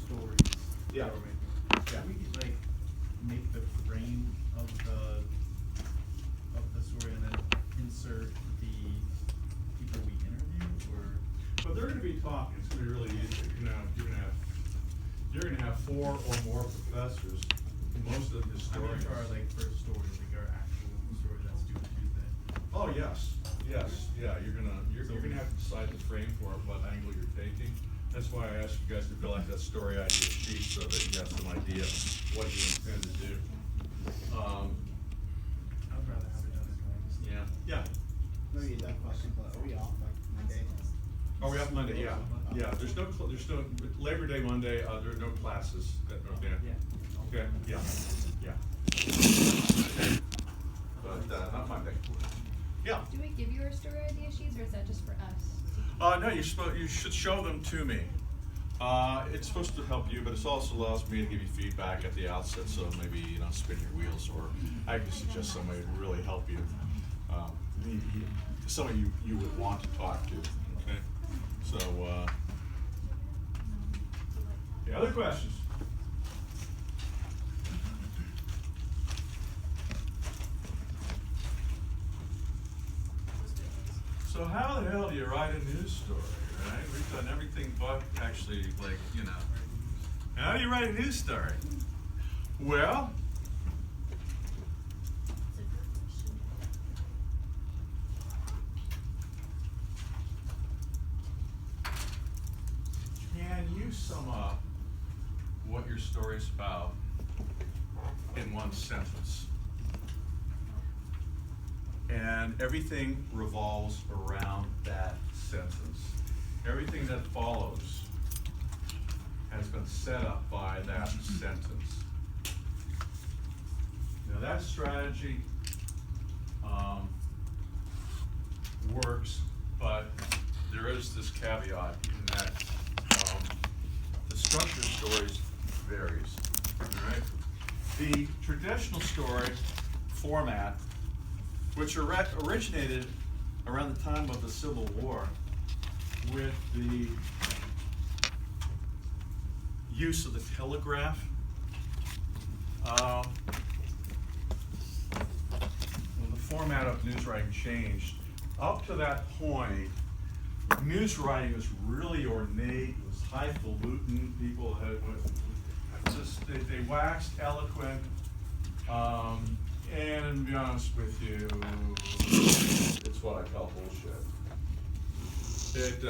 Stories Yeah. that we're making. Yeah. Can we like make the frame of the story and then insert the people we interview, or? But they're gonna be talking, it's gonna be really easy, you're gonna have 4 or more professors, most of them I mean, historians. our like first story, like our actual story that's due Tuesday. Oh, yes, yeah, you're gonna have to decide the frame for it, what angle you're taking. That's why I asked you guys to fill out that story idea sheet so that you have some idea what you intend to do. I'd rather have it done as well. Yeah. Maybe that question, but are we off like Monday? Oh, we have Monday, yeah, there's no, Labor Day Monday, there are no classes, okay? Okay, yeah. But, not Monday. Yeah. Do we give you our story idea sheets, or is that just for us? No, you should show them to me. It's supposed to help you, but it also allows me to give you feedback at the outset, so maybe you don't spin your wheels, or I can suggest somebody to really help you. Somebody you would want to talk to, okay? So, yeah, other questions? So how the hell do you write a news story, right? We've done everything but actually, like, how do you write a news story? Well, can you sum up what your story's about in one sentence? And everything revolves around that sentence. Everything that follows has been set up by that sentence. Now that strategy works, but there is this caveat in that the structure of stories varies. All right? The traditional story format, which originated around the time of the Civil War with the use of the telegraph. When the format of news writing changed, up to that point, news writing was really ornate, it was highfalutin, people they waxed eloquent, and to be honest with you, it's what I call bullshit. It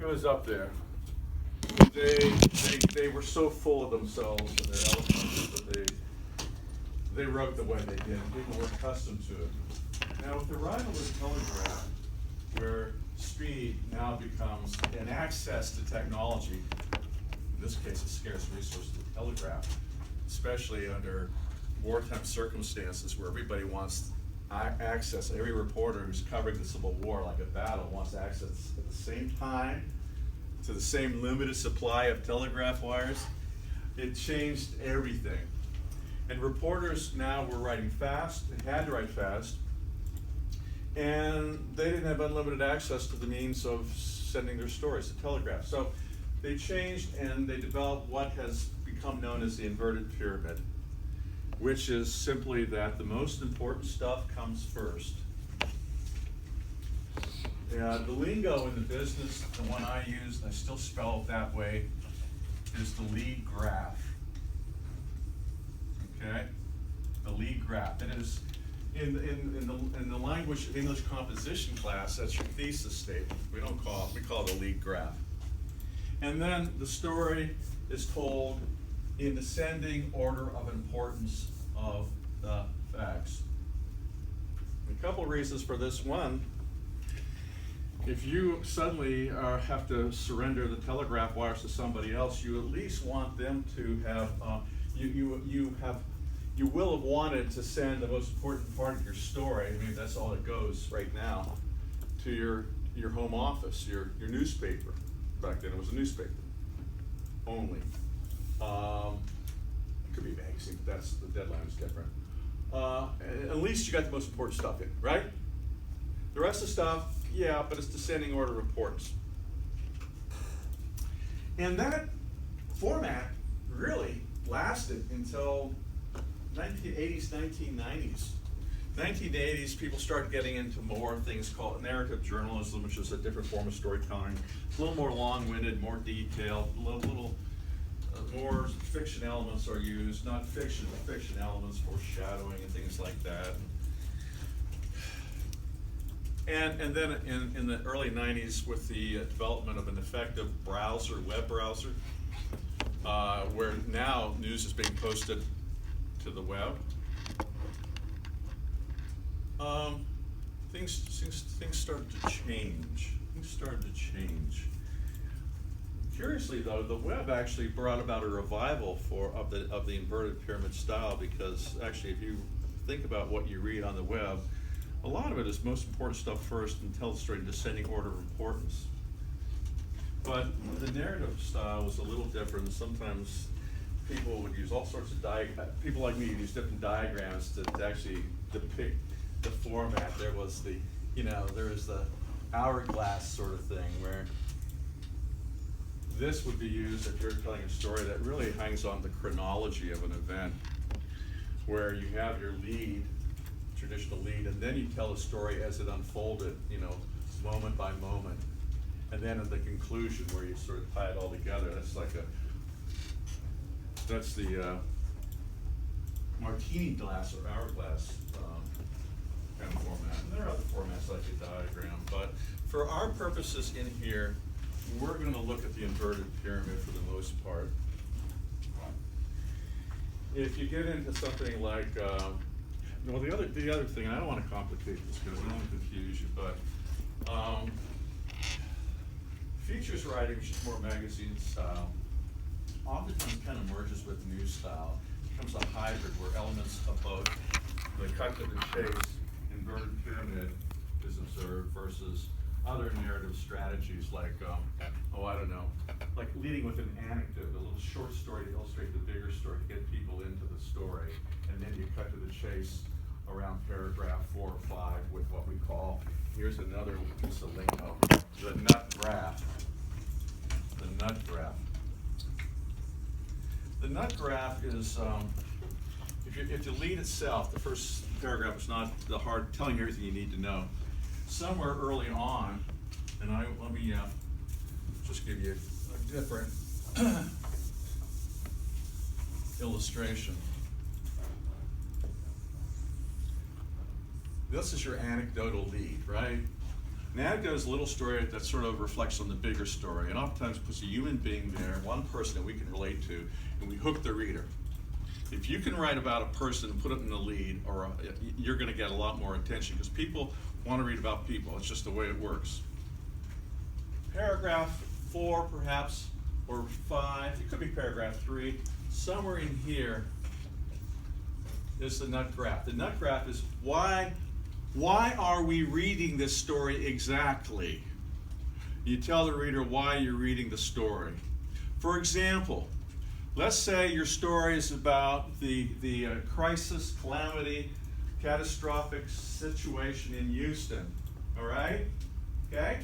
was up there. They were so full of themselves and their eloquence that they wrote the way they did. People were accustomed to it. Now with the arrival of the telegraph, where speed now becomes an access to technology, in this case a scarce resource, the telegraph, especially under wartime circumstances where everybody wants access. Every reporter who's covering the Civil War like a battle wants access at the same time to the same limited supply of telegraph wires. It changed everything. And reporters now were writing fast, they had to write fast, and they didn't have unlimited access to the means of sending their stories, the telegraph. So they changed and they developed what has become known as the inverted pyramid, which is simply that the most important stuff comes first. The lingo in the business, the one I use, and I still spell it that way, is the lead graph. Okay? The lead graph. It is in the language of English composition class, that's your thesis statement. We call it a lead graph. And then the story is told in descending order of importance of the facts. A couple of reasons for this. One, if you suddenly have to surrender the telegraph wires to somebody else, you at least want them to have, you will have wanted to send the most important part of your story. I mean, that's all it goes right now, to your home office, your newspaper. Back then it was a newspaper only. It could be a magazine, but that's, the deadline is different. At least you got the most important stuff in, right? The rest of the stuff, yeah, but it's descending order of importance. And that format really lasted until 1980s, 1990s. 1980s, people started getting into more things called narrative journalism, which is a different form of storytelling. A little more long-winded, more detailed, little more fiction elements are used, not fiction, but fiction elements, foreshadowing and things like that. And then in the early 90s, with the development of an effective browser, web browser, where now news is being posted to the web, things started to change. Curiously, though, the web actually brought about a revival of the inverted pyramid style, because actually, if you think about what you read on the web, a lot of it is most important stuff first and tell the story in descending order of importance. But the narrative style was a little different. Sometimes people would use all sorts of people like me would use different diagrams to actually depict the format. There was the hourglass sort of thing, where this would be used if you're telling a story that really hangs on the chronology of an event, where you have your lead, traditional lead, and then you tell the story as it unfolded, moment by moment. And then at the conclusion, where you sort of tie it all together, that's the martini glass or hourglass kind of format. And there are other formats like a diagram, but for our purposes in here, we're going to look at the inverted pyramid for the most part. If you get into something like, the other thing, and I don't want to complicate this because I don't want to confuse you, but features writing, which is more magazine style, oftentimes kind of merges with news style. It becomes a hybrid where elements of both the cut to the chase, inverted pyramid is observed versus other narrative strategies like, like leading with an anecdote, a little short story to illustrate the bigger story, to get people into the story, and then you cut to the chase around paragraph 4 or 5 with what we call, here's another piece of lingo, the nut graph. The nut graph. The nut graph is, if the lead itself, the first paragraph is not the hard, telling you everything you need to know. Somewhere early on, and let me just give you a different illustration. This is your anecdotal lead, right? An anecdote is a little story that sort of reflects on the bigger story, and oftentimes puts a human being there, one person that we can relate to, and we hook the reader. If you can write about a person and put it in the lead, you're going to get a lot more attention, because people want to read about people. It's just the way it works. Paragraph 4, perhaps, or 5, it could be paragraph 3, somewhere in here is the nut graph. The nut graph is why are we reading this story exactly? You tell the reader why you're reading the story. For example, let's say your story is about the crisis, calamity, catastrophic situation in Houston, all right? Okay?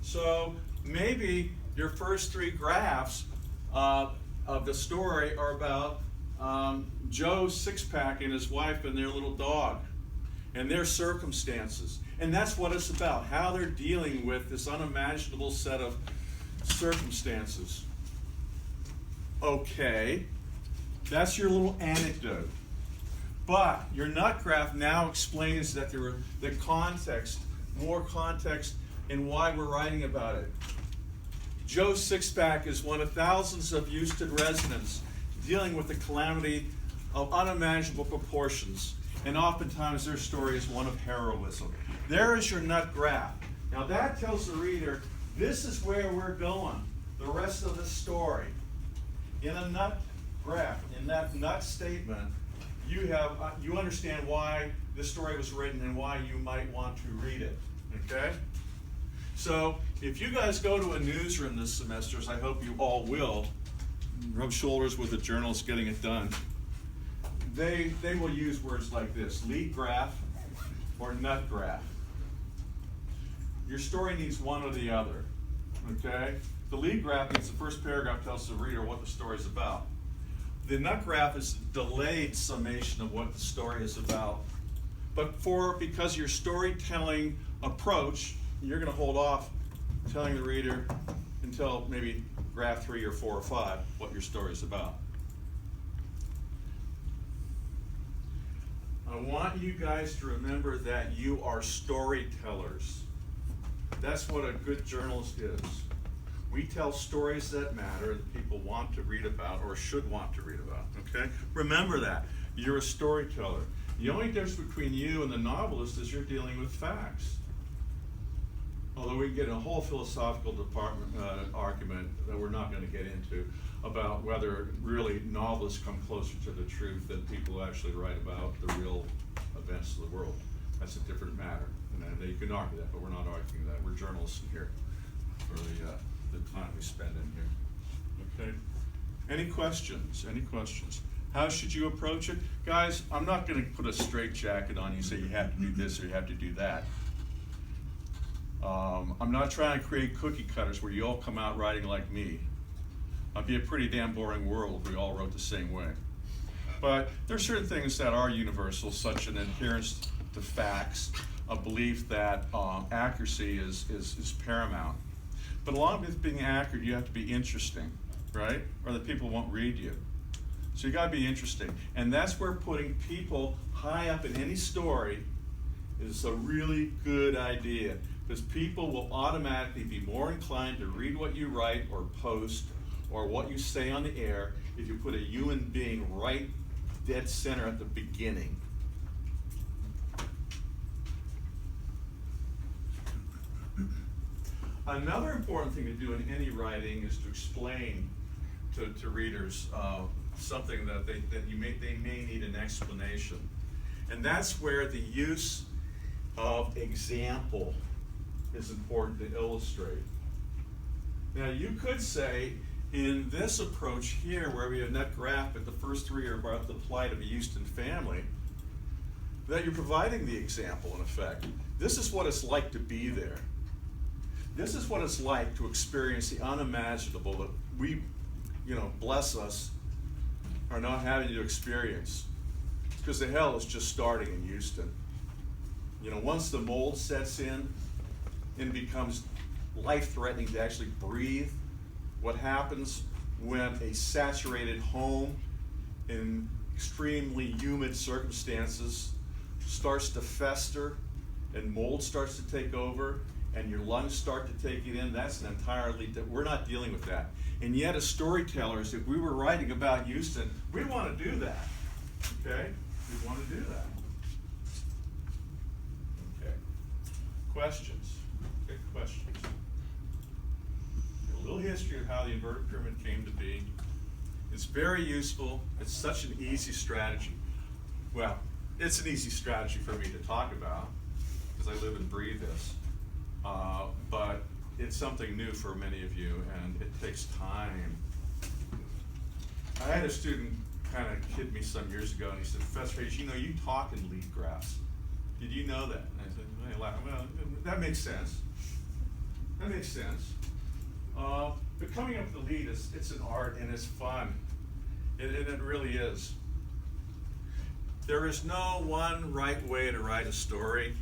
So maybe your first 3 graphs of the story are about Joe's six-pack and his wife and their little dog and their circumstances. And that's what it's about, how they're dealing with this unimaginable set of circumstances. Okay, that's your little anecdote. But your nut graph now explains that the context, more context in why we're writing about it. Joe's six-pack is one of thousands of Houston residents dealing with the calamity of unimaginable proportions, and oftentimes their story is one of heroism. There is your nut graph. Now that tells the reader, this is where we're going, the rest of the story. In a nut graph, in that nut statement, you understand why this story was written and why you might want to read it, okay? So if you guys go to a newsroom this semester, as I hope you all will, rub shoulders with the journalists getting it done, they will use words like this, lead graph or nut graph. Your story needs one or the other, Okay? The lead graph means the first paragraph tells the reader what the story is about. The nut graph is a delayed summation of what the story is about. But because your storytelling approach, you're going to hold off telling the reader until maybe graph 3 or 4 or 5 what your story is about. I want you guys to remember that you are storytellers. That's what a good journalist is. We tell stories that matter, that people want to read about or should want to read about, okay? Remember that. You're a storyteller. The only difference between you and the novelist is you're dealing with facts. Although we get in a whole philosophical argument that we're not going to get into about whether really novelists come closer to the truth than people who actually write about the real events of the world. That's a different matter. And you can argue that, but we're not arguing that. We're journalists in here for the time we spend in here. Okay? Any questions? Any questions? How should you approach it? Guys, I'm not going to put a straitjacket on you and say you have to do this or you have to do that. I'm not trying to create cookie cutters where you all come out writing like me. It'd be a pretty damn boring world if we all wrote the same way. But there are certain things that are universal, such an adherence to facts, a belief that accuracy is paramount. But along with being accurate, you have to be interesting, right? Or the people won't read you. So you gotta be interesting. And that's where putting people high up in any story is a really good idea. Because people will automatically be more inclined to read what you write or post or what you say on the air if you put a human being right dead center at the beginning. Another important thing to do in any writing is to explain to readers something that they may need an explanation. And that's where the use of example is important to illustrate. Now you could say in this approach here where we have net graph but the first 3 are about the plight of a Houston family, that you're providing the example in effect. This is what it's like to be there. This is what it's like to experience the unimaginable that we, bless us, are not having to experience. Because the hell is just starting in Houston. Once the mold sets in and becomes life-threatening to actually breathe, what happens when a saturated home in extremely humid circumstances starts to fester and mold starts to take over and your lungs start to take it in, that's an entirely, we're not dealing with that. And yet as storytellers, if we were writing about Houston, we'd want to do that, okay? We'd want to do that. Okay, questions? Good questions. A little history of how the inverted pyramid came to be. It's very useful. It's such an easy strategy. Well, it's an easy strategy for me to talk about because I live and breathe this. But it's something new for many of you, and it takes time. I had a student kind of kid me some years ago, and he said, Professor Hayes, you talk in lead graphs. Did you know that? And I said, well, that makes sense. That makes sense. But coming up with the lead, it's an art and it's fun. It really is. There is no one right way to write a story.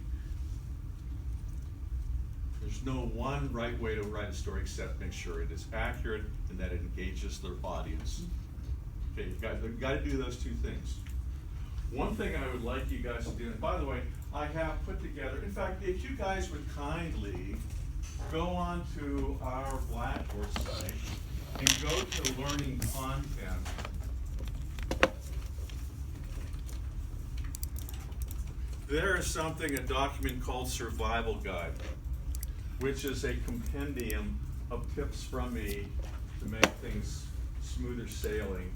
There's no one right way to write a story except make sure it is accurate and that it engages their audience. Okay, you've got to do those two things. One thing I would like you guys to do, and by the way, I have put together, in fact, if you guys would kindly go on to our Blackboard site and go to learning content. There is a document called Survival Guide, which is a compendium of tips from me to make things smoother sailing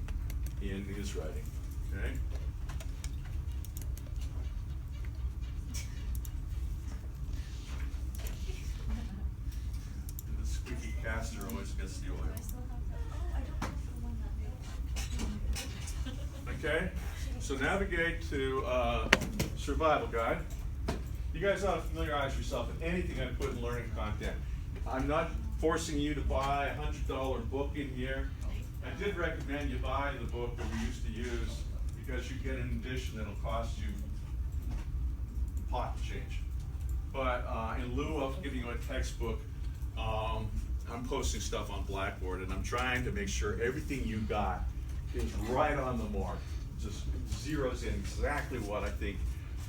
in news writing, okay? The squeaky caster always gets the oil. Okay, so navigate to Survival Guide. You guys ought to familiarize yourself with anything I put in learning content. I'm not forcing you to buy a $100 book in here. I did recommend you buy the book that we used to use because you get an edition that'll cost you pot change. But in lieu of giving you a textbook, I'm posting stuff on Blackboard, and I'm trying to make sure everything you got is right on the mark. Just zeroes in exactly what I think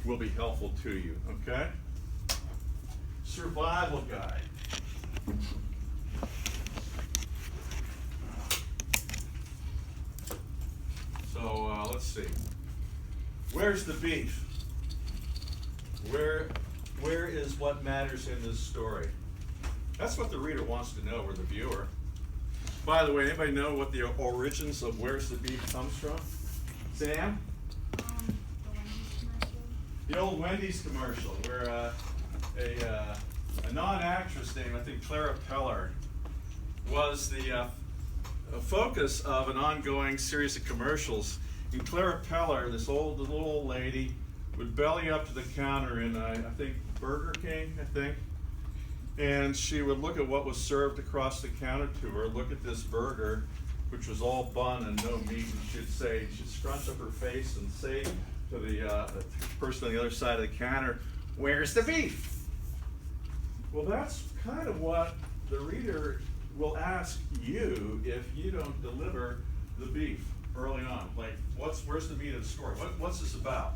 will be helpful to you, okay? Survival guide. So let's see. Where's the beef? Where is what matters in this story? That's what the reader wants to know, or the viewer. By the way, anybody know what the origins of Where's the Beef comes from? Sam? The Wendy's commercial. The old Wendy's commercial, where a non-actress named, I think, Clara Peller, was the focus of an ongoing series of commercials. And Clara Peller, this little old lady, would belly up to the counter in, I think, Burger King, and she would look at what was served across the counter to her, look at this burger, which was all bun and no meat, and she'd scrunch up her face and say to the person on the other side of the counter, "Where's the beef?" Well, that's kind of what the reader will ask you if you don't deliver the beef early on. Like, where's the meat of the story? What's this about?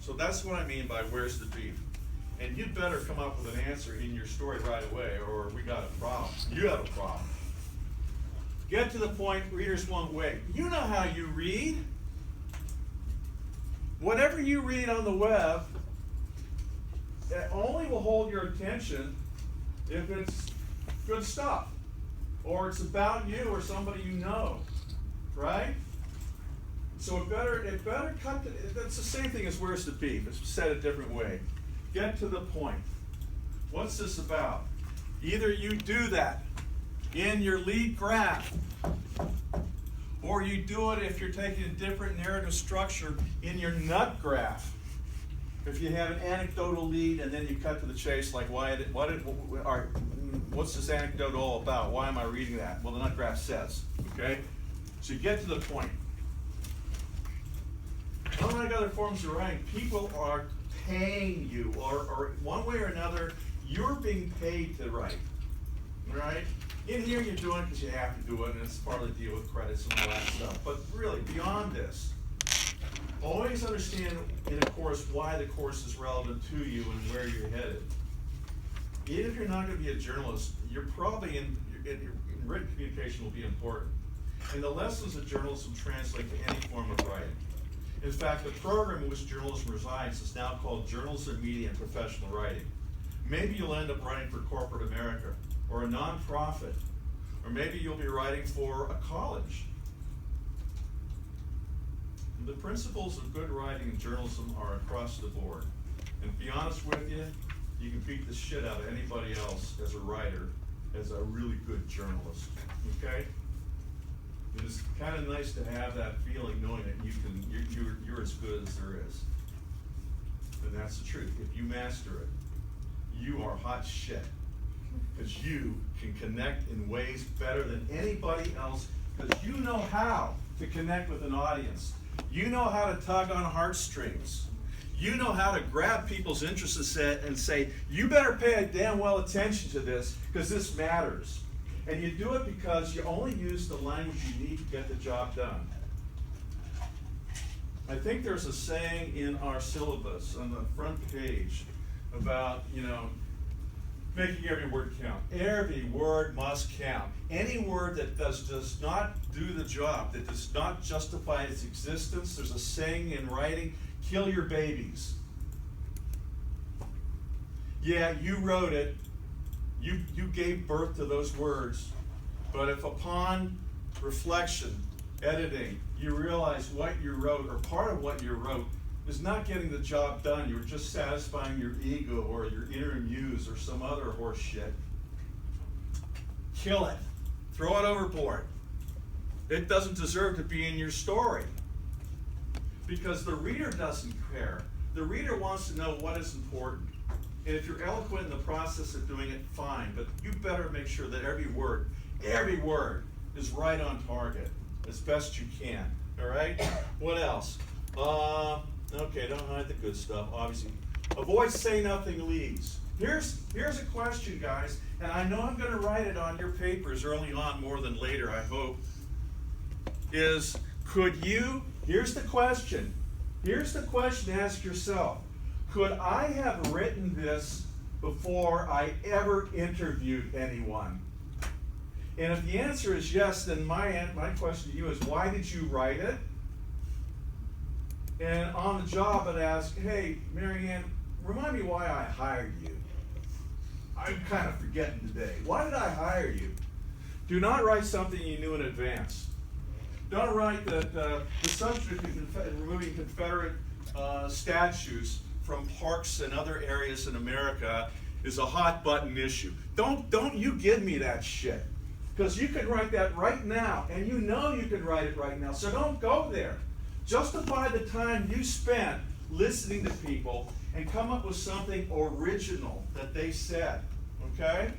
So that's what I mean by where's the beef. And you'd better come up with an answer in your story right away, or we got a problem. You have a problem. Get to the point, readers won't wait. You know how you read. Whatever you read on the web, it only will hold your attention if it's good stuff, or it's about you or somebody you know, right? So it better cut to, that's the same thing as where's the beef. It's said a different way. Get to the point. What's this about? Either you do that in your lead graph, or you do it if you're taking a different narrative structure in your nut graph. If you have an anecdotal lead and then you cut to the chase, like what's this anecdote all about? Why am I reading that? Well, the nut graph says, okay? So you get to the point. Unlike other forms of writing, people are paying you, or one way or another, you're being paid to write, right? In here, you're doing it because you have to do it, and it's part of the deal with credits and all that stuff. But really, beyond this, always understand in a course why the course is relevant to you and where you're headed. Even if you're not going to be a journalist, you're probably in written communication will be important. And the lessons of journalism translate to any form of writing. In fact, the program in which journalism resides is now called Journalism, Media, and Professional Writing. Maybe you'll end up writing for corporate America, or a nonprofit, or maybe you'll be writing for a college. The principles of good writing and journalism are across the board. And to be honest with you, you can beat the shit out of anybody else as a writer, as a really good journalist, okay? It's kind of nice to have that feeling, knowing that you're as good as there is. And that's the truth. If you master it, you are hot shit. Because you can connect in ways better than anybody else, because you know how to connect with an audience. You know how to tug on heartstrings. You know how to grab people's interests and say, you better pay damn well attention to this, because this matters. And you do it because you only use the language you need to get the job done. I think there's a saying in our syllabus on the front page about, making every word count. Every word must count. Any word that does not do the job, that does not justify its existence, there's a saying in writing, kill your babies. Yeah, you wrote it. You gave birth to those words. But if upon reflection, editing, you realize what you wrote, or part of what you wrote, is not getting the job done, you were just satisfying your ego or your inner muse or some other horse shit, kill it. Throw it overboard. It doesn't deserve to be in your story. Because the reader doesn't care. The reader wants to know what is important. And if you're eloquent in the process of doing it, fine. But you better make sure that every word is right on target as best you can. All right? What else? Okay, don't hide the good stuff, obviously. Avoid say nothing leads. Here's a question, guys, and I know I'm going to write it on your papers early on more than later, I hope. Here's the question. Here's the question to ask yourself. Could I have written this before I ever interviewed anyone? And if the answer is yes, then my question to you is, why did you write it? And on the job, I'd ask, hey, Mary Ann, remind me why I hired you. I'm kind of forgetting today. Why did I hire you? Do not write something you knew in advance. Don't write that the subject of removing Confederate statues from parks and other areas in America is a hot button issue. Don't you give me that shit. Because you can write that right now, and you know you can write it right now, so don't go there. Justify the time you spent listening to people and come up with something original that they said, okay?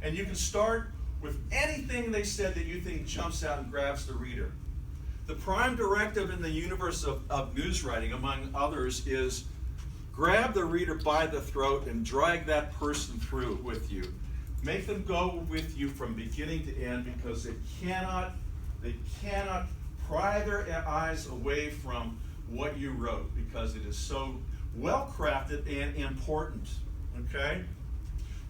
And you can start with anything they said that you think jumps out and grabs the reader. The prime directive in the universe of news writing, among others, is grab the reader by the throat and drag that person through with you. Make them go with you from beginning to end, because they cannot pry their eyes away from what you wrote, because it is so well crafted and important, okay?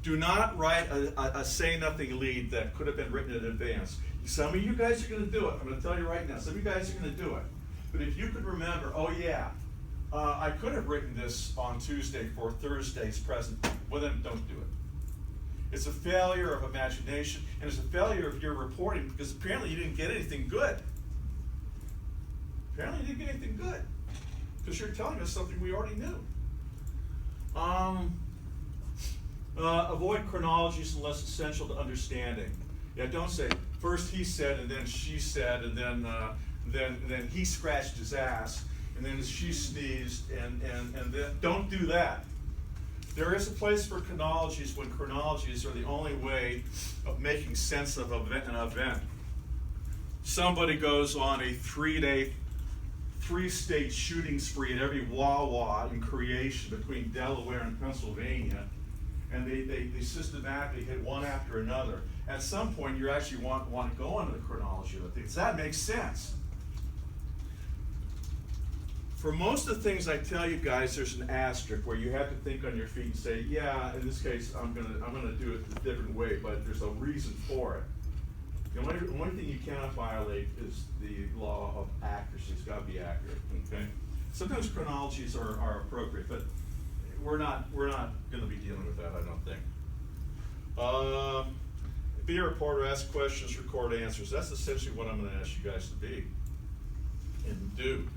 Do not write a say nothing lead that could have been written in advance. Some of you guys are going to do it. I'm going to tell you right now. Some of you guys are going to do it. But if you could remember, oh yeah, I could have written this on Tuesday for Thursday's present, well then don't do it. It's a failure of imagination, and it's a failure of your reporting, because apparently you didn't get anything good. Apparently you didn't get anything good, because you're telling us something we already knew. Avoid chronologies unless essential to understanding. Yeah, don't say first he said and then she said and then he scratched his ass and then she sneezed and then don't do that. There is a place for chronologies when chronologies are the only way of making sense of an event. Somebody goes on a 3-state shooting spree at every Wawa in creation between Delaware and Pennsylvania, and they systematically hit one after another. At some point, you actually want to go into the chronology of things. That makes sense. For most of the things I tell you guys, there's an asterisk where you have to think on your feet and say, yeah, in this case, I'm gonna do it a different way, but there's a reason for it. The only thing you cannot violate is the law of accuracy. It's got to be accurate. Okay. Sometimes chronologies are appropriate, but we're not going to be dealing with that, I don't think. Be a reporter, ask questions, record answers. That's essentially what I'm going to ask you guys to be and do.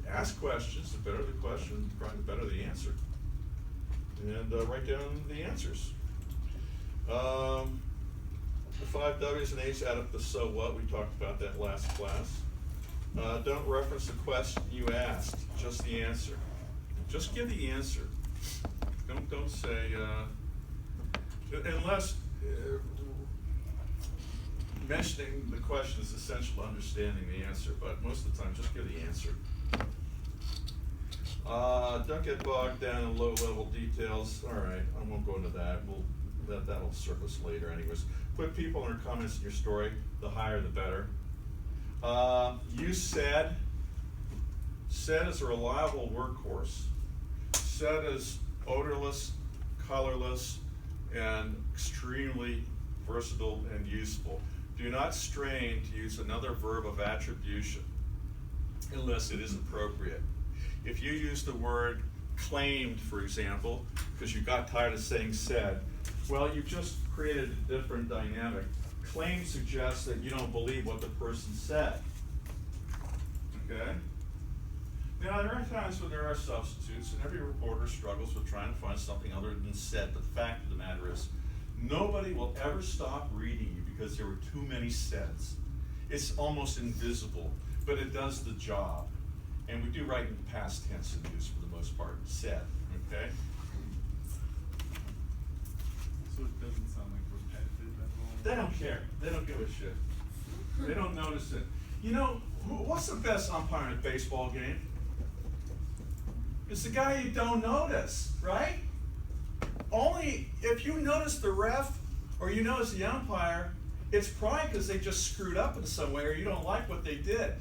Ask questions. The better the question, probably the better the answer. And write down the answers. The 5 W's and A's add up to so what. We talked about that last class. Don't reference the question you asked, just the answer. Just give the answer. Don't say, unless mentioning the question is essential to understanding the answer, but most of the time, just give the answer. Don't get bogged down in low-level details. All right, I won't go into that. That'll surface later anyways. Put people and their comments in your story. The higher, the better. Use said. Said is a reliable workhorse. Said is odorless, colorless, and extremely versatile and useful. Do not strain to use another verb of attribution unless it is appropriate. If you use the word claimed, for example, because you got tired of saying said, well, you've just created a different dynamic. Claim suggests that you don't believe what the person said. Okay? Now, there are times when there are substitutes, and every reporter struggles with trying to find something other than said, but the fact of the matter is, nobody will ever stop reading you because there were too many saids. It's almost invisible, but it does the job. And we do write in the past tense in news for the most part, said, okay? So it doesn't sound like repetitive They don't care. They don't give a shit. They don't notice it. You know, what's the best umpire in a baseball game? It's the guy you don't notice, right? Only if you notice the ref or you notice the umpire, it's probably because they just screwed up in some way or you don't like what they did.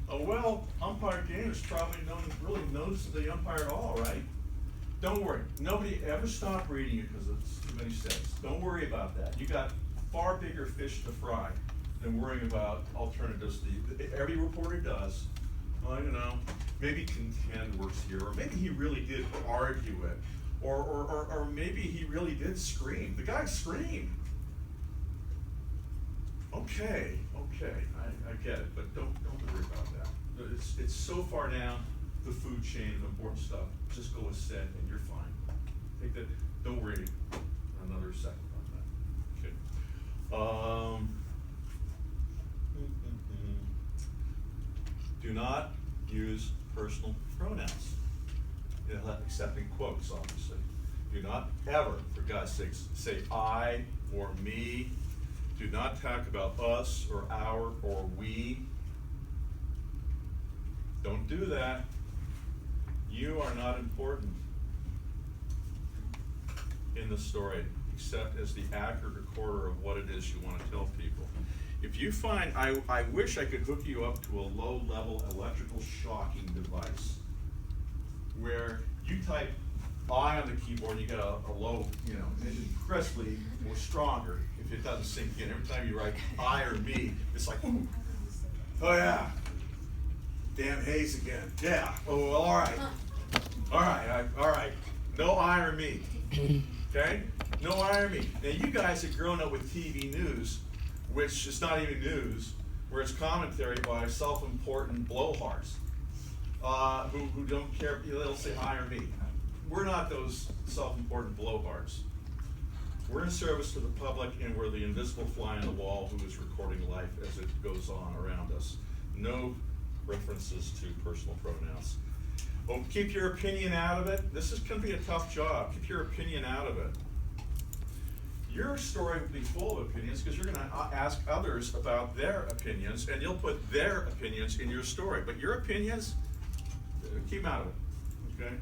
A well umpire game is probably no one really notices the umpire at all, right? Don't worry. Nobody ever stop reading it because it's too many steps. Don't worry about that. You got far bigger fish to fry than worrying about alternatives. Every reporter does. Well, you know, maybe contend works here, or maybe he really did argue it, or maybe he really did scream. The guy screamed. Okay, I get it, but don't worry about that. It's so far down the food chain of important stuff. Just go with said, and you're fine. Take that. Don't worry another second on that. Okay. Do not use personal pronouns, except in quotes, obviously. Do not ever, for God's sakes, say I or me. Do not talk about us or our or we. Don't do that. You are not important in the story, except as the accurate recorder of what it is you want to tell people. If you find, I wish I could hook you up to a low-level electrical shocking device where you type I on the keyboard and you get a low, you know, and it's incredibly more stronger if it doesn't sink in. Every time you write I or me, it's like, ooh, oh yeah, damn Hayes again. Yeah, oh, well, all right, no I or me, okay? No I or me. Now you guys have grown up with TV news, which is not even news, where it's commentary by self-important blowhards who don't care, they'll say I or me. We're not those self-important blowhards. We're in service to the public, and we're the invisible fly on the wall who is recording life as it goes on around us. No references to personal pronouns. Well, keep your opinion out of it. This is going to be a tough job. Keep your opinion out of it. Your story will be full of opinions because you're going to ask others about their opinions, and you'll put their opinions in your story. But your opinions, keep them out of it, okay?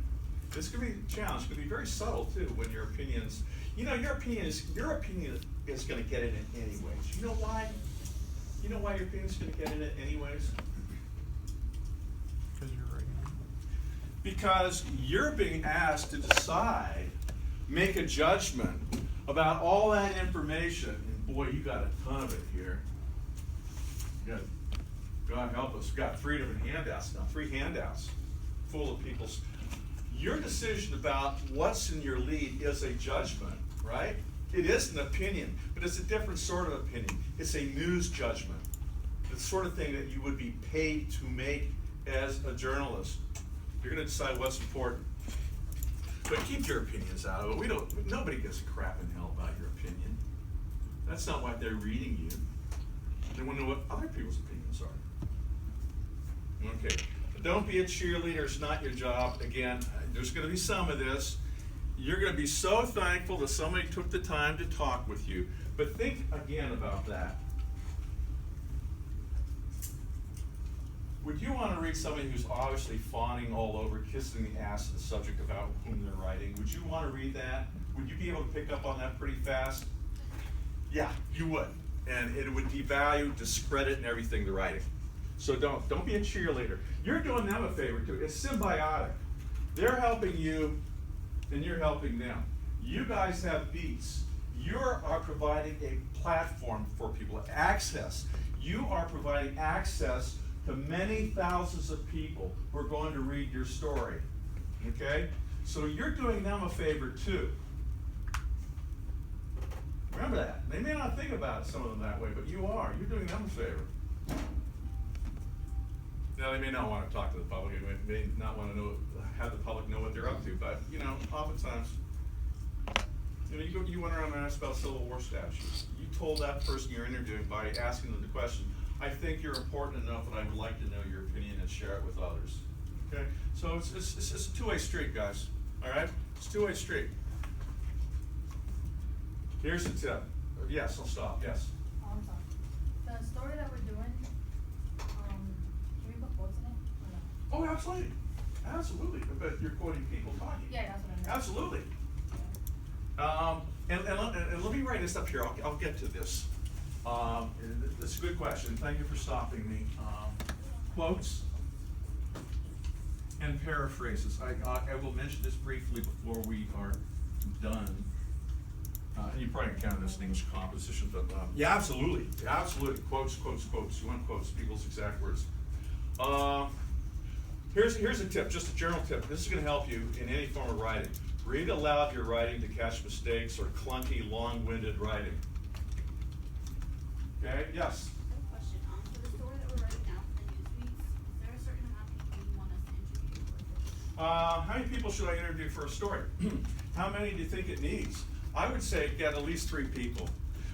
This could be a challenge. It could be very subtle, too, when your opinions, you know, your opinion is going to get in it anyways. You know why? You know why your opinion is going to get in it anyways? Because you're right. Because you're being asked to decide, make a judgment about all that information. And boy, you got a ton of it here. You got, God help us, we've got 3 different handouts now, 3 handouts full of people's. Your decision about what's in your lead is a judgment, right? It is an opinion, but it's a different sort of opinion. It's a news judgment. The sort of thing that you would be paid to make as a journalist. You're going to decide what's important. But keep your opinions out of it. Nobody gives a crap in hell about your opinion. That's not why they're reading you. They want to know what other people's opinions are. Okay. Don't be a cheerleader. It's not your job. Again, there's going to be some of this. You're going to be so thankful that somebody took the time to talk with you. But think again about that. Would you want to read somebody who's obviously fawning all over, kissing the ass of the subject about whom they're writing? Would you want to read that? Would you be able to pick up on that pretty fast? Yeah, you would. And it would devalue, discredit, and everything they're writing. So don't be a cheerleader. You're doing them a favor too. It's symbiotic. They're helping you, and you're helping them. You guys have beats. You are providing a platform for people, access. You are providing access to many thousands of people who are going to read your story. Okay? So you're doing them a favor too. Remember that. They may not think about it, some of them that way, but you are. You're doing them a favor. Now, they may not want to talk to the public, they may not want to have the public know what they're up to, but, you know, oftentimes, you know, you went around and asked about Civil War statutes. You told that person you're interviewing by asking them the question, I think you're important enough that I would like to know your opinion and share it with others. Okay? So it's a two-way street, guys. All right? It's a two-way street. Here's the tip. Yes, I'll stop, yes. Oh, I'm sorry. The story that we're doing, can we put quotes in it or no? Oh, absolutely, absolutely, but you're quoting people talking. Yeah, that's what I meant. Absolutely. And let me write this up here, I'll get to this. It's a good question, thank you for stopping me. Quotes and paraphrases. I will mention this briefly before we are done. And you probably can count this in English composition, but yeah, absolutely, absolutely. Quotes, quotes, quotes. You want quotes, people's exact words. Here's a tip, just a general tip. This is going to help you in any form of writing. Read aloud your writing to catch mistakes or clunky, long-winded writing. Okay, yes? Quick question, for the story that we're writing now for the news feeds, is there a certain amount of people you want us to interview? How many people should I interview for a story? How many do you think it needs? I would say get at least 3 people.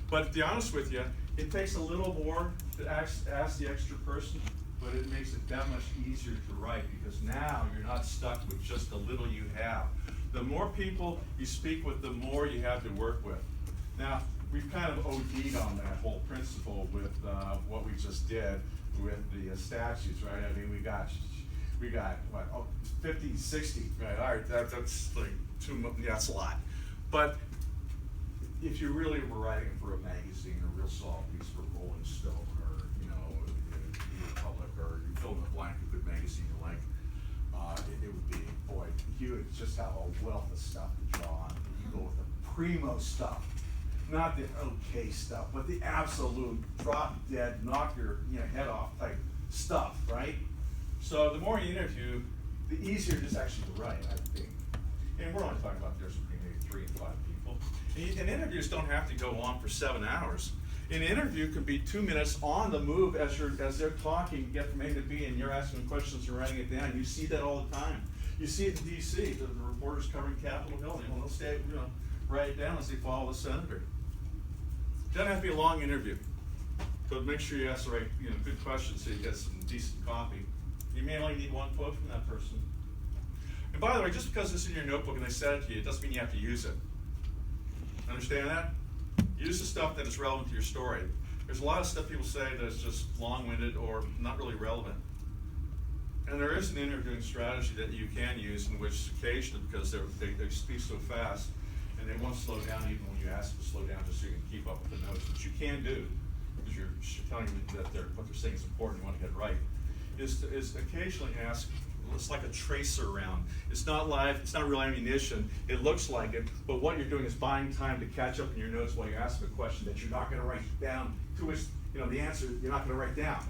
But to be honest with you, it takes a little more to ask the extra person, but it makes it that much easier to write because now you're not stuck with just the little you have. The more people you speak with, the more you have to work with. Now, we've kind of OD'd on that whole principle with what we just did with the statutes, right? I mean, we got what, 50, 60, right? All right, that's like too much, yeah, that's a lot. But if you really were writing for a magazine, a real solid piece for Rolling Stone, or New Republic, or you fill in the blank, a good magazine you like, it would be, boy, you would just have a wealth of stuff to draw on. You go with the primo stuff, not the okay stuff, but the absolute drop dead, knock your head off type stuff, right? So the more you interview, the easier it is actually to write, I think. And we're only talking about there's between maybe 3 and 5 people. And interviews don't have to go on for 7 hours. An interview could be 2 minutes on the move as they're talking, you get from A to B, and you're asking questions and writing it down. You see that all the time. You see it in D.C. The reporters covering Capitol Hill. They'll stay, write it down as they follow the senator. Doesn't have to be a long interview, but make sure you ask the right, good questions so you get some decent copy. You may only need 1 quote from that person. And by the way, just because it's in your notebook and they said it to you, it doesn't mean you have to use it. Understand that? Use the stuff that is relevant to your story. There's a lot of stuff people say that's just long-winded or not really relevant. And there is an interviewing strategy that you can use in which occasionally, because they speak so fast, and they won't slow down even when you ask them to slow down just so you can keep up with the notes, which you can do, because you're telling them that what they're saying is important, you want to get it right, is occasionally ask, it's like a tracer round. It's not live, it's not real ammunition, it looks like it, but what you're doing is buying time to catch up in your notes while you ask a question that you're not going to write down, to which, the answer you're not going to write down.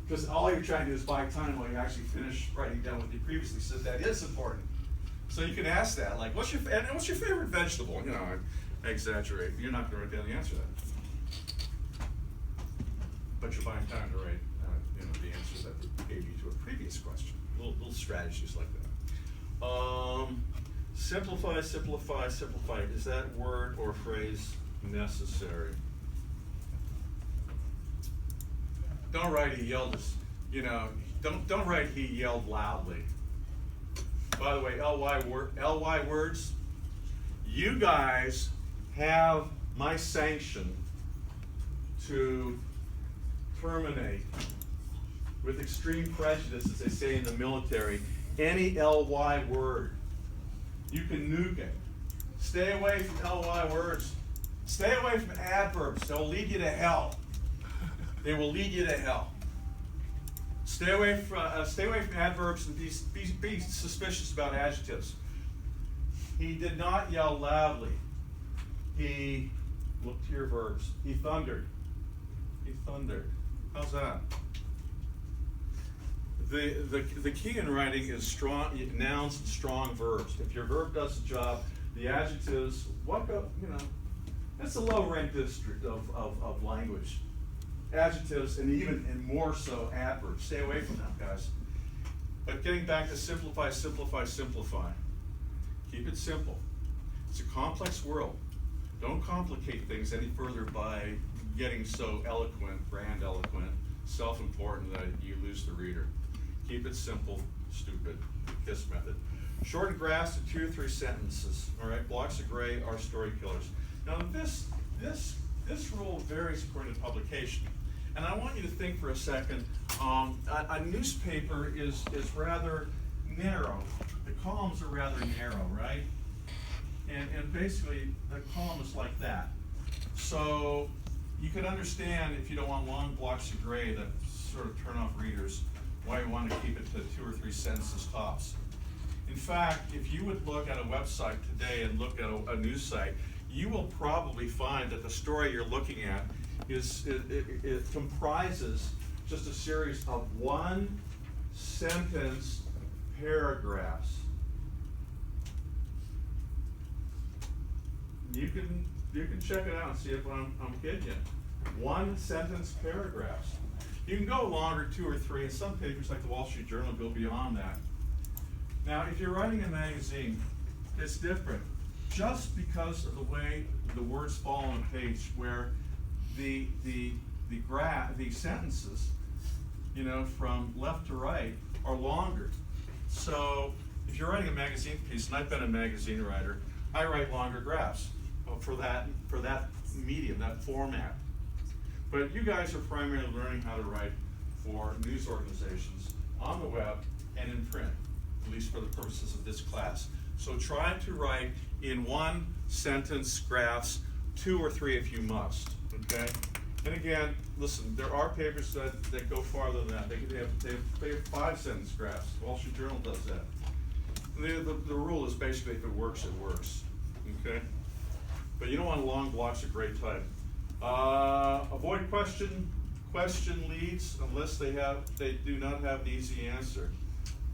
Because all you're trying to do is buy time while you actually finish writing down what you previously said that is important. So you can ask that, like, what's your favorite vegetable? I exaggerate. You're not going to write down the answer to that. But you're buying time to write, the answer that they gave you to a previous question. Little strategies like that. Simplify, simplify, simplify. Is that word or phrase necessary? Don't write he yelled, don't write he yelled loudly. By the way, LY words, you guys have my sanction to terminate with extreme prejudice, as they say in the military, any LY word. You can nuke it. Stay away from LY words. Stay away from adverbs. They'll lead you to hell. They will lead you to hell. Stay away from adverbs and be suspicious about adjectives. He did not yell loudly. He looked to your verbs. He thundered. He thundered. How's that? The key in writing is strong nouns and strong verbs. If your verb does the job, the adjectives, that's a low rank district of language. Adjectives and more so adverbs. Stay away from them, guys. But getting back to simplify, simplify, simplify. Keep it simple. It's a complex world. Don't complicate things any further by getting so eloquent, grandiloquent, self-important that you lose the reader. Keep it simple, stupid. KISS method. Short and grasp to 2 or 3 sentences. All right, blocks of gray are story killers. Now this rule varies according to publication. And I want you to think for a second, a newspaper is rather narrow. The columns are rather narrow, right? And basically the column is like that. So you could understand if you don't want long blocks of gray that sort of turn off readers, why you want to keep it to 2 or 3 sentences tops. In fact, if you would look at a website today and look at a news site, you will probably find that the story you're looking at it comprises just a series of 1-sentence paragraphs. You can check it out and see if I'm kidding you. 1-sentence paragraphs. You can go longer, 2 or 3, and some papers like the Wall Street Journal go beyond that. Now, if you're writing a magazine, it's different. Just because of the way the words fall on a page, where the sentences, you know, from left to right are longer. So if you're writing a magazine piece, and I've been a magazine writer, I write longer graphs for that medium, that format. But you guys are primarily learning how to write for news organizations on the web and in print, at least for the purposes of this class. So try to write in 1-sentence graphs, 2 or 3 if you must, okay? And again, listen, there are papers that go farther than that. They have 5-sentence graphs. Wall Street Journal does that. The rule is basically if it works, okay? But you don't want long blocks of gray type. Avoid question leads unless they do not have an easy answer.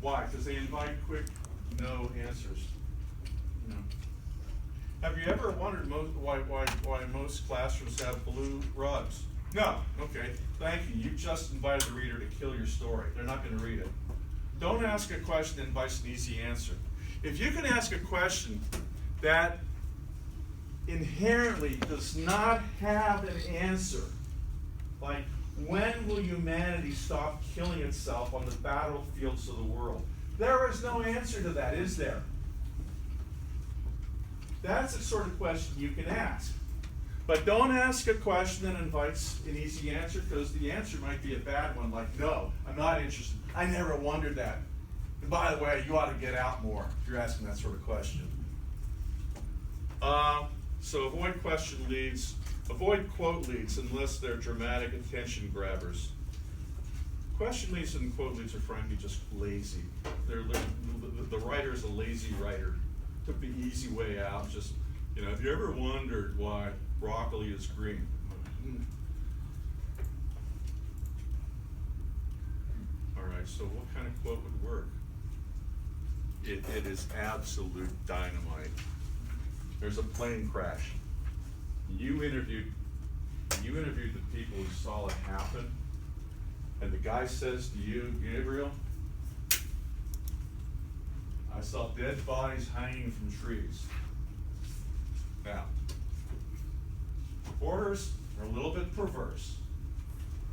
Why? Because they invite quick no answers. No. Have you ever wondered why most classrooms have blue rugs? No. Okay. Thank you. You just invited the reader to kill your story. They're not going to read it. Don't ask a question that invites an easy answer. If you can ask a question that inherently does not have an answer, like when will humanity stop killing itself on the battlefields of the world? There is no answer to that, is there? That's the sort of question you can ask. But don't ask a question that invites an easy answer, because the answer might be a bad one, like, no, I'm not interested. I never wondered that. And by the way, you ought to get out more if you're asking that sort of question. So avoid question leads, avoid quote leads unless they're dramatic attention grabbers. Question leads and quote leads are frankly just lazy. The writer is a lazy writer. Took the easy way out. Just, you know, have you ever wondered why broccoli is green? All right, so what kind of quote would work? It is absolute dynamite. There's a plane crash. You interviewed the people who saw it happen, and the guy says to you, Gabriel, I saw dead bodies hanging from trees. Now, reporters are a little bit perverse.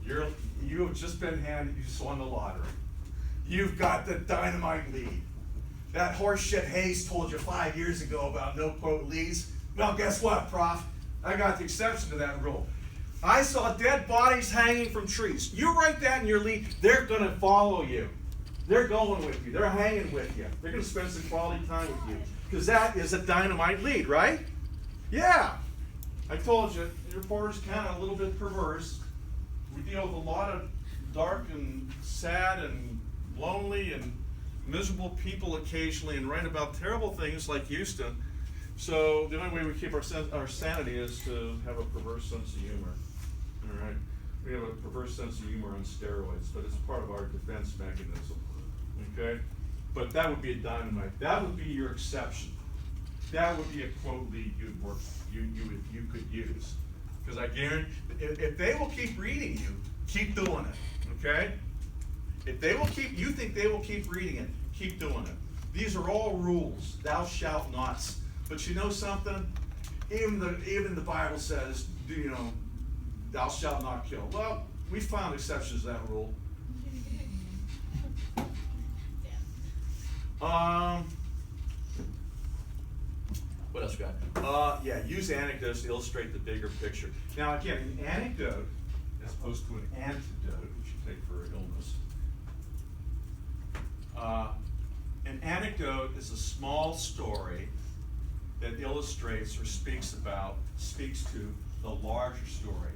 You have just been handed, you just won the lottery. You've got the dynamite lead. That horseshit Hayes told you 5 years ago about no quote leads. Well, guess what, Prof? I got the exception to that rule. I saw dead bodies hanging from trees. You write that in your lead, they're going to follow you. They're going with you. They're hanging with you. They're going to spend some quality time with you. Because that is a dynamite lead, right? Yeah. I told you, the reporter's kind of a little bit perverse. We deal with a lot of dark and sad and lonely and miserable people occasionally, and write about terrible things like Houston. So the only way we keep our sanity is to have a perverse sense of humor. All right, we have a perverse sense of humor on steroids, but it's part of our defense mechanism. Okay, but that would be a dynamite. That would be your exception. That would be a quote lead you could use, because I guarantee if they will keep reading you, keep doing it. Okay. If they will keep, you think they will keep reading it, keep doing it. These are all rules. Thou shalt nots. But you know something? Even the Bible says, you know, thou shalt not kill. Well, we found exceptions to that rule. What else we got? Yeah, use anecdotes to illustrate the bigger picture. Now, again, an anecdote, as opposed to an antidote, which you take for illness. An anecdote is a small story that illustrates or speaks to the larger story.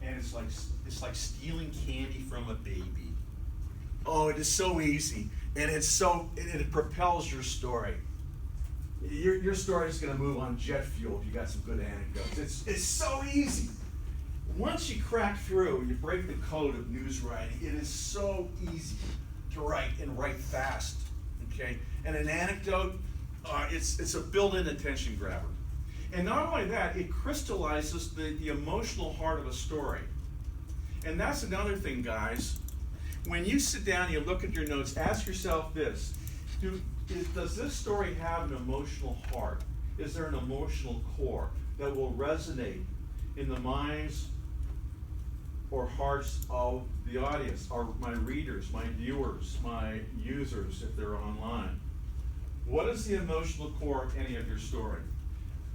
And it's like stealing candy from a baby. Oh, it is so easy, and it propels your story. Your story is going to move on jet fuel if you got some good anecdotes. It's so easy. Once you crack through, you break the code of news writing. It is so easy to write and write fast. Okay, and an anecdote, it's a built-in attention grabber. And not only that, it crystallizes the emotional heart of a story. And that's another thing, guys. When you sit down and you look at your notes, ask yourself this: does this story have an emotional heart? Is there an emotional core that will resonate in the minds or hearts of the audience, or my readers, my viewers, my users if they're online? What is the emotional core of any of your story?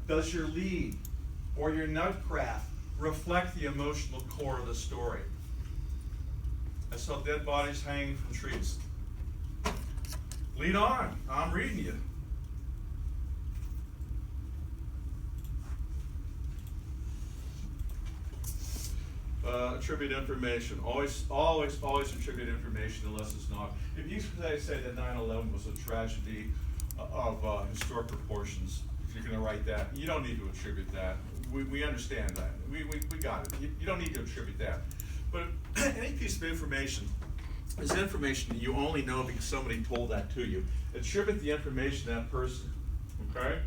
Does your lead or your nutcraft reflect the emotional core of the story? I saw dead bodies hanging from trees. Lead on. I'm reading you. Attribute information. Always attribute information unless it's not. If you say that 9/11 was a tragedy of historic proportions, if you're going to write that, you don't need to attribute that. We understand that. We got it. You don't need to attribute that. But any piece of information is information that you only know because somebody told that to you. Attribute the information to that person. Okay?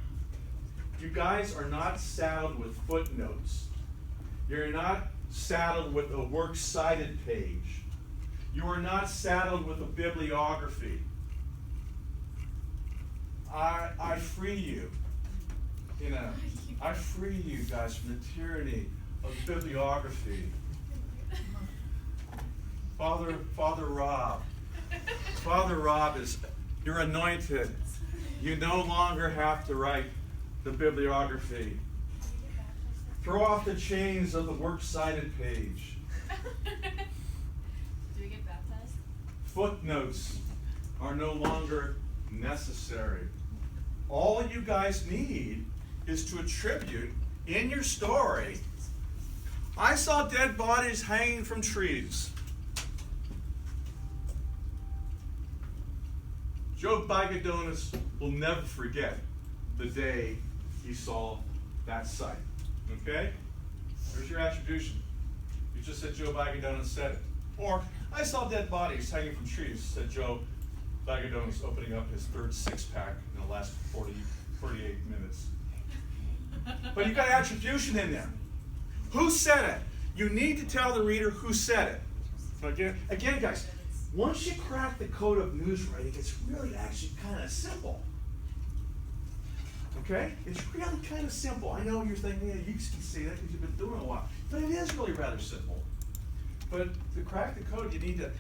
You guys are not saddled with footnotes. You're not saddled with a works cited page. You are not saddled with a bibliography. I free you. I free you guys from the tyranny of bibliography. Father Rob you're anointed. You no longer have to write the bibliography. Throw off the chains of the works cited page. Do we get baptized? Footnotes are no longer necessary. All you guys need is to attribute in your story, I saw dead bodies hanging from trees. Joe Bagadonis will never forget the day he saw that sight. Okay? There's your attribution. You just said Joe Bagadonis said it. Or, I saw dead bodies hanging from trees, said Joe Bagadonis, opening up his third six-pack in the last 48 minutes. But you got attribution in there. Who said it? You need to tell the reader who said it. Again, guys, once you crack the code of news writing, it's really actually kind of simple. Okay? It's really kind of simple. I know you're thinking, yeah, you can say that because you've been doing it a while. But it is really rather simple. But to crack the code, you need to